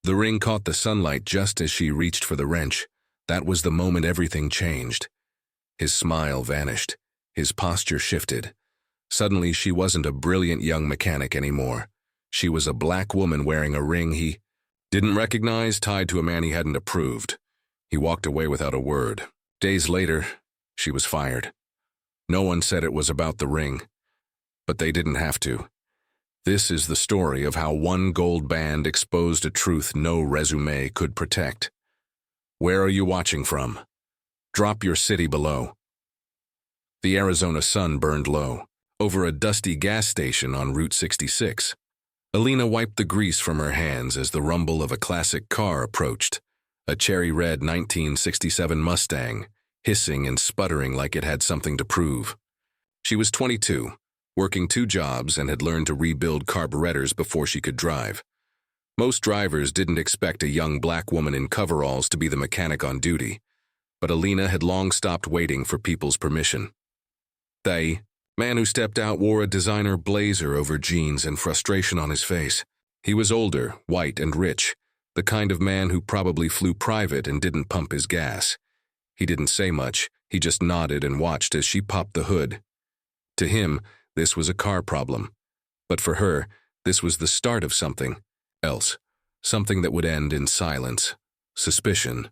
The ring caught the sunlight just as she reached for the wrench. That was the moment everything changed. His smile vanished. His posture shifted. Suddenly, she wasn't a brilliant young mechanic anymore. She was a black woman wearing a ring he didn't recognize, tied to a man he hadn't approved. He walked away without a word. Days later, she was fired. No one said it was about the ring, but they didn't have to. This is the story of how one gold band exposed a truth no resume could protect. Where are you watching from? Drop your city below. The Arizona sun burned low, over a dusty gas station on Route 66. Alina wiped the grease from her hands as the rumble of a classic car approached, a cherry-red 1967 Mustang, hissing and sputtering like it had something to prove. She was 22, working 2 jobs, and had learned to rebuild carburetors before she could drive. Most drivers didn't expect a young black woman in coveralls to be the mechanic on duty, but Alina had long stopped waiting for people's permission. The man who stepped out wore a designer blazer over jeans and frustration on his face. He was older, white, and rich, the kind of man who probably flew private and didn't pump his gas. He didn't say much, he just nodded and watched as she popped the hood. To him, this was a car problem. But for her, this was the start of something else. Something that would end in silence, suspicion,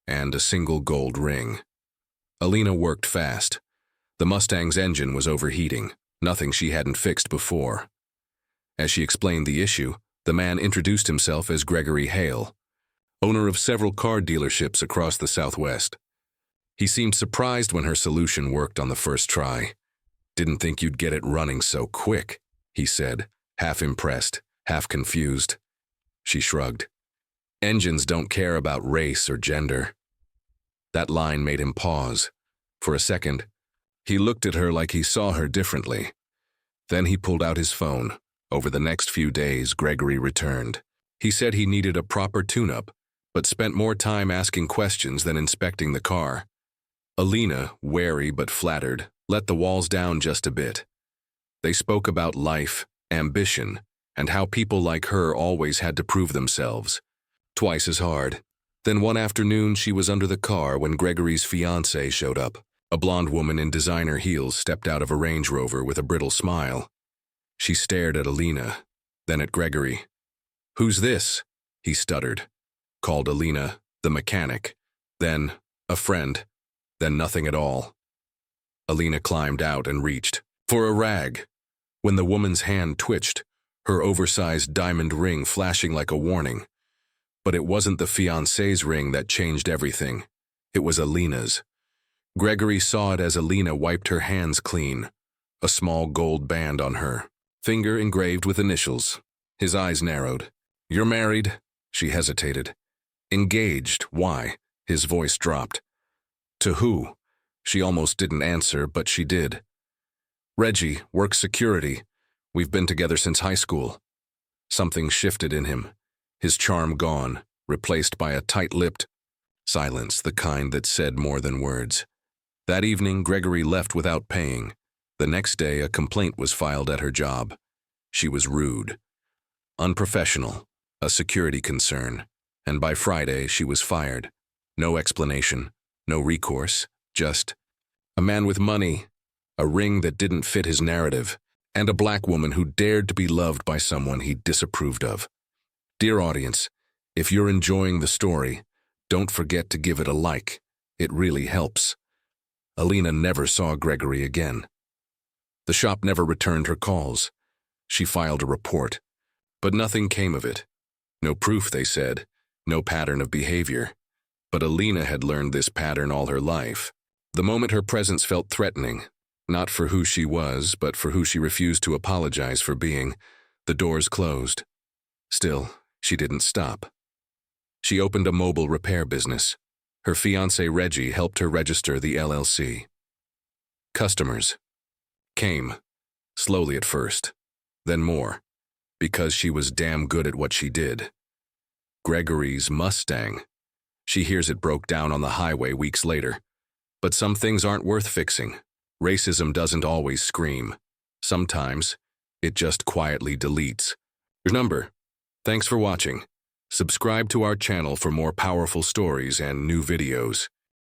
and a single gold ring. Alina worked fast. The Mustang's engine was overheating, nothing she hadn't fixed before. As she explained the issue, the man introduced himself as Gregory Hale, owner of several car dealerships across the Southwest. He seemed surprised when her solution worked on the first try. "Didn't think you'd get it running so quick," he said, half impressed, half confused. She shrugged. "Engines don't care about race or gender." That line made him pause. For a second, he looked at her like he saw her differently. Then he pulled out his phone. Over the next few days, Gregory returned. He said he needed a proper tune-up, but spent more time asking questions than inspecting the car. Alina, wary but flattered, let the walls down just a bit. They spoke about life, ambition, and how people like her always had to prove themselves. Twice as hard. Then one afternoon she was under the car when Gregory's fiancée showed up. A blonde woman in designer heels stepped out of a Range Rover with a brittle smile. She stared at Alina, then at Gregory. "Who's this?" he stuttered. Called Alina the mechanic, then a friend, then nothing at all. Alina climbed out and reached for a rag. When the woman's hand twitched, her oversized diamond ring flashing like a warning. But it wasn't the fiancé's ring that changed everything. It was Alina's. Gregory saw it as Alina wiped her hands clean, a small gold band on her, finger engraved with initials. His eyes narrowed. "You're married?" She hesitated. "Engaged, why?" His voice dropped. "To who?" She almost didn't answer, but she did. "Reggie, works security. We've been together since high school." Something shifted in him, his charm gone, replaced by a tight-lipped silence, the kind that said more than words. That evening, Gregory left without paying. The next day, a complaint was filed at her job. She was rude, unprofessional, a security concern, and by Friday she was fired. No explanation, no recourse, just a man with money, a ring that didn't fit his narrative, and a black woman who dared to be loved by someone he disapproved of. Dear audience, if you're enjoying the story, don't forget to give it a like. It really helps. Alina never saw Gregory again. The shop never returned her calls. She filed a report, but nothing came of it. No proof, they said, no pattern of behavior. But Alina had learned this pattern all her life. The moment her presence felt threatening, not for who she was, but for who she refused to apologize for being, the doors closed. Still, she didn't stop. She opened a mobile repair business. Her fiancé Reggie helped her register the LLC. Customers came, slowly at first, then more, because she was damn good at what she did. Gregory's Mustang. She hears it broke down on the highway weeks later. But some things aren't worth fixing. Racism doesn't always scream. Sometimes, it just quietly deletes. Your number. Thanks for watching. Subscribe to our channel for more powerful stories and new videos.